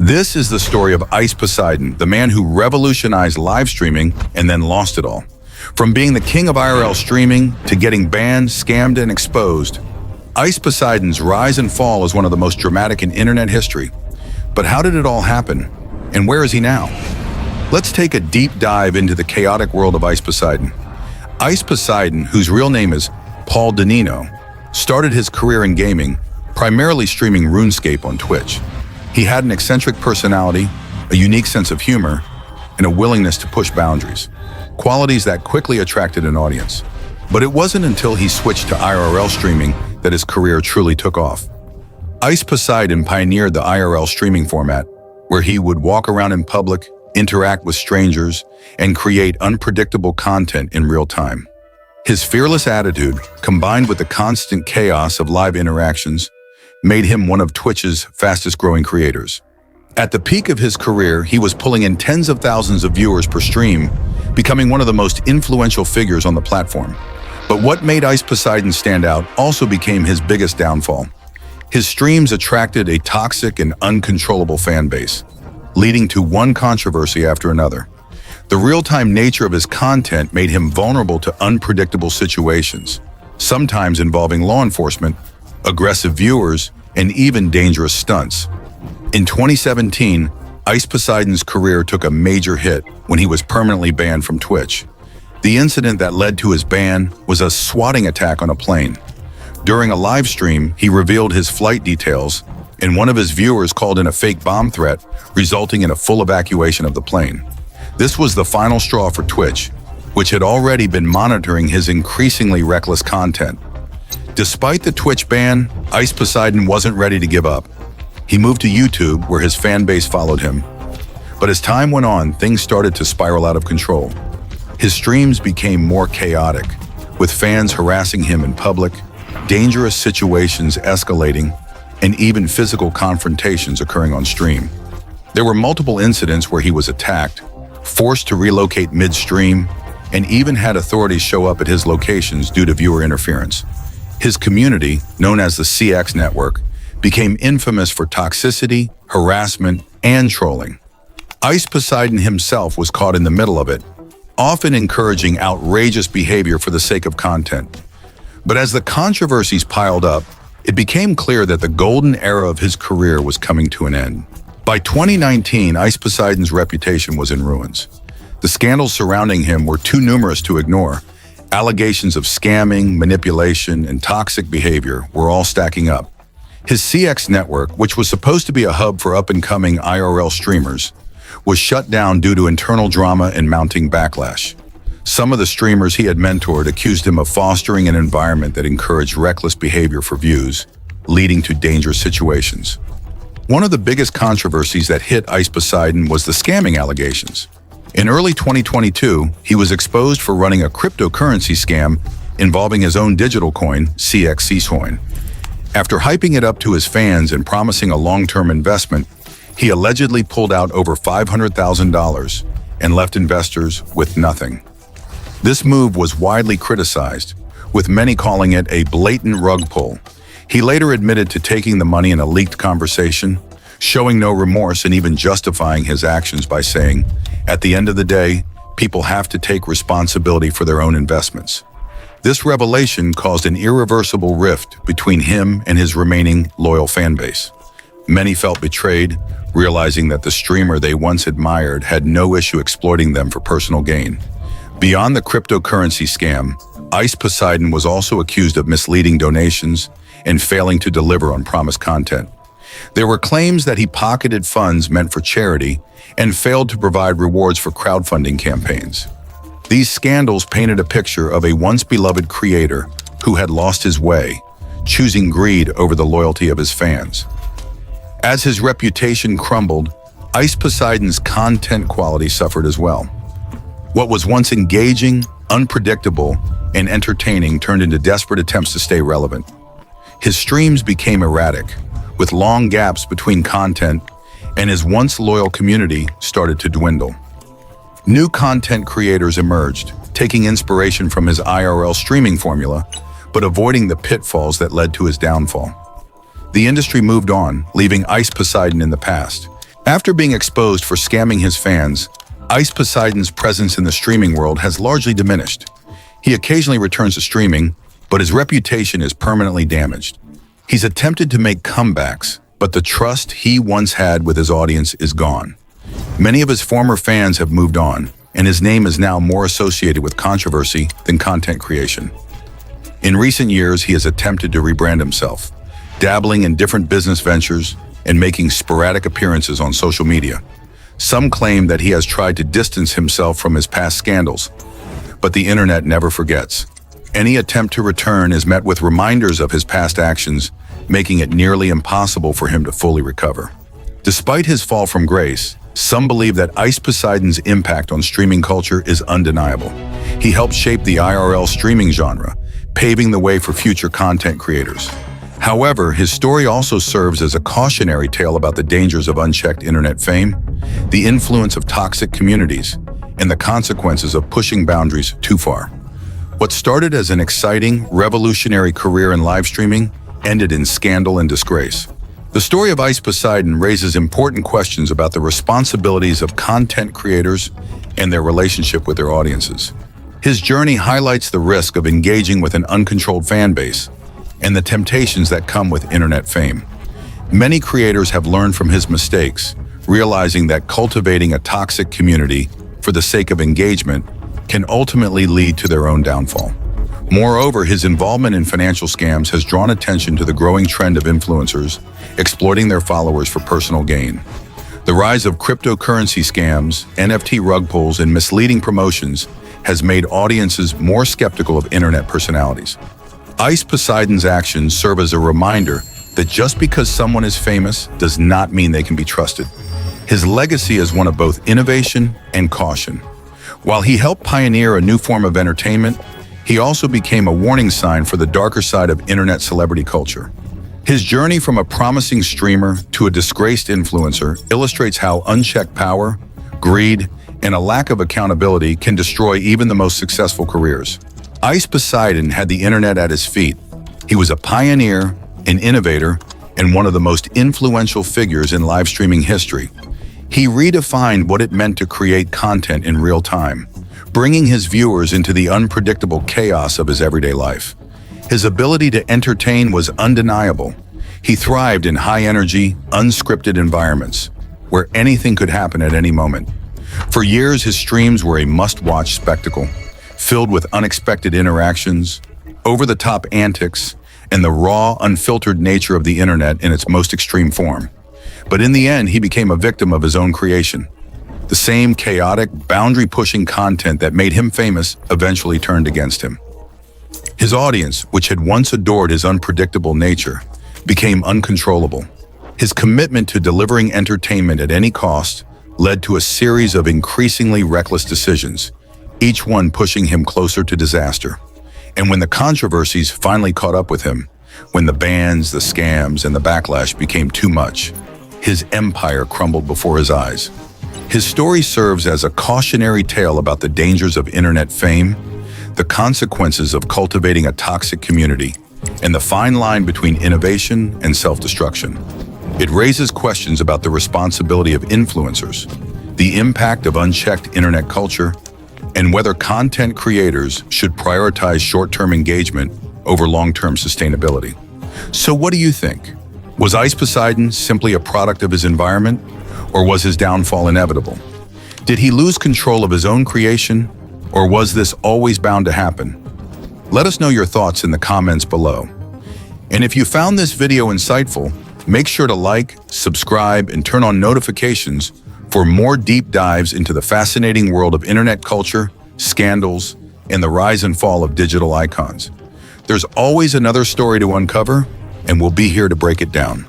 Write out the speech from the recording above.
This is the story of Ice Poseidon, the man who revolutionized live streaming and then lost it all. From being the king of IRL streaming to getting banned, scammed, and exposed, Ice Poseidon's rise and fall is one of the most dramatic in internet history. But how did it all happen? And where is he now? Let's take a deep dive into the chaotic world of Ice Poseidon. Ice Poseidon, whose real name is Paul Danino, started his career in gaming, primarily streaming RuneScape on Twitch. He had an eccentric personality, a unique sense of humor, and a willingness to push boundaries, qualities that quickly attracted an audience. But it wasn't until he switched to IRL streaming that his career truly took off. Ice Poseidon pioneered the IRL streaming format, where he would walk around in public, interact with strangers, and create unpredictable content in real time. His fearless attitude, combined with the constant chaos of live interactions, made him one of Twitch's fastest-growing creators. At the peak of his career, he was pulling in tens of thousands of viewers per stream, becoming one of the most influential figures on the platform. But what made Ice Poseidon stand out also became his biggest downfall. His streams attracted a toxic and uncontrollable fan base, leading to one controversy after another. The real-time nature of his content made him vulnerable to unpredictable situations, sometimes involving law enforcement, aggressive viewers, and even dangerous stunts. In 2017, Ice Poseidon's career took a major hit when he was permanently banned from Twitch. The incident that led to his ban was a swatting attack on a plane. During a live stream, he revealed his flight details, and one of his viewers called in a fake bomb threat, resulting in a full evacuation of the plane. This was the final straw for Twitch, which had already been monitoring his increasingly reckless content. Despite the Twitch ban, Ice Poseidon wasn't ready to give up. He moved to YouTube, where his fan base followed him. But as time went on, things started to spiral out of control. His streams became more chaotic, with fans harassing him in public, dangerous situations escalating, and even physical confrontations occurring on stream. There were multiple incidents where he was attacked, forced to relocate mid-stream, and even had authorities show up at his locations due to viewer interference. His community, known as the CX network, became infamous for toxicity, harassment, and trolling. Ice Poseidon himself was caught in the middle of it, often encouraging outrageous behavior for the sake of content. But as the controversies piled up, it became clear that the golden era of his career was coming to an end. By 2019, Ice Poseidon's reputation was in ruins. The scandals surrounding him were too numerous to ignore. Allegations of scamming, manipulation, and toxic behavior were all stacking up. His CX network, which was supposed to be a hub for up-and-coming IRL streamers, was shut down due to internal drama and mounting backlash. Some of the streamers he had mentored accused him of fostering an environment that encouraged reckless behavior for views, leading to dangerous situations. One of the biggest controversies that hit Ice Poseidon was the scamming allegations. In early 2022, he was exposed for running a cryptocurrency scam involving his own digital coin, CX coin. After hyping it up to his fans and promising a long-term investment, he allegedly pulled out over $500,000 and left investors with nothing. This move was widely criticized, with many calling it a blatant rug pull. He later admitted to taking the money in a leaked conversation, showing no remorse and even justifying his actions by saying, "At the end of the day, people have to take responsibility for their own investments." This revelation caused an irreversible rift between him and his remaining loyal fan base. Many felt betrayed, realizing that the streamer they once admired had no issue exploiting them for personal gain. Beyond the cryptocurrency scam, Ice Poseidon was also accused of misleading donations and failing to deliver on promised content. There were claims that he pocketed funds meant for charity and failed to provide rewards for crowdfunding campaigns. These scandals painted a picture of a once-beloved creator who had lost his way, choosing greed over the loyalty of his fans. As his reputation crumbled, Ice Poseidon's content quality suffered as well. What was once engaging, unpredictable, and entertaining turned into desperate attempts to stay relevant. His streams became erratic, with long gaps between content, and his once loyal community started to dwindle. New content creators emerged, taking inspiration from his IRL streaming formula, but avoiding the pitfalls that led to his downfall. The industry moved on, leaving Ice Poseidon in the past. After being exposed for scamming his fans, Ice Poseidon's presence in the streaming world has largely diminished. He occasionally returns to streaming, but his reputation is permanently damaged. He's attempted to make comebacks, but the trust he once had with his audience is gone. Many of his former fans have moved on, and his name is now more associated with controversy than content creation. In recent years, he has attempted to rebrand himself, dabbling in different business ventures and making sporadic appearances on social media. Some claim that he has tried to distance himself from his past scandals, but the internet never forgets. Any attempt to return is met with reminders of his past actions, making it nearly impossible for him to fully recover. Despite his fall from grace, some believe that Ice Poseidon's impact on streaming culture is undeniable. He helped shape the IRL streaming genre, paving the way for future content creators. However, his story also serves as a cautionary tale about the dangers of unchecked internet fame, the influence of toxic communities, and the consequences of pushing boundaries too far. What started as an exciting, revolutionary career in live streaming ended in scandal and disgrace. The story of Ice Poseidon raises important questions about the responsibilities of content creators and their relationship with their audiences. His journey highlights the risk of engaging with an uncontrolled fan base and the temptations that come with internet fame. Many creators have learned from his mistakes, realizing that cultivating a toxic community for the sake of engagement can ultimately lead to their own downfall. Moreover, his involvement in financial scams has drawn attention to the growing trend of influencers exploiting their followers for personal gain. The rise of cryptocurrency scams, NFT rug pulls, and misleading promotions has made audiences more skeptical of internet personalities. Ice Poseidon's actions serve as a reminder that just because someone is famous does not mean they can be trusted. His legacy is one of both innovation and caution. While he helped pioneer a new form of entertainment, he also became a warning sign for the darker side of internet celebrity culture. His journey from a promising streamer to a disgraced influencer illustrates how unchecked power, greed, and a lack of accountability can destroy even the most successful careers. Ice Poseidon had the internet at his feet. He was a pioneer, an innovator, and one of the most influential figures in live streaming history. He redefined what it meant to create content in real time, bringing his viewers into the unpredictable chaos of his everyday life. His ability to entertain was undeniable. He thrived in high-energy, unscripted environments, where anything could happen at any moment. For years, his streams were a must-watch spectacle, filled with unexpected interactions, over-the-top antics, and the raw, unfiltered nature of the internet in its most extreme form. But in the end, he became a victim of his own creation. The same chaotic, boundary-pushing content that made him famous eventually turned against him. His audience, which had once adored his unpredictable nature, became uncontrollable. His commitment to delivering entertainment at any cost led to a series of increasingly reckless decisions, each one pushing him closer to disaster. And when the controversies finally caught up with him, when the bans, the scams, and the backlash became too much, his empire crumbled before his eyes. His story serves as a cautionary tale about the dangers of internet fame, the consequences of cultivating a toxic community, and the fine line between innovation and self-destruction. It raises questions about the responsibility of influencers, the impact of unchecked internet culture, and whether content creators should prioritize short-term engagement over long-term sustainability. So what do you think? Was Ice Poseidon simply a product of his environment, or was his downfall inevitable? Did he lose control of his own creation, or was this always bound to happen? Let us know your thoughts in the comments below. And if you found this video insightful, make sure to like, subscribe, and turn on notifications for more deep dives into the fascinating world of internet culture, scandals, and the rise and fall of digital icons. There's always another story to uncover, and we'll be here to break it down.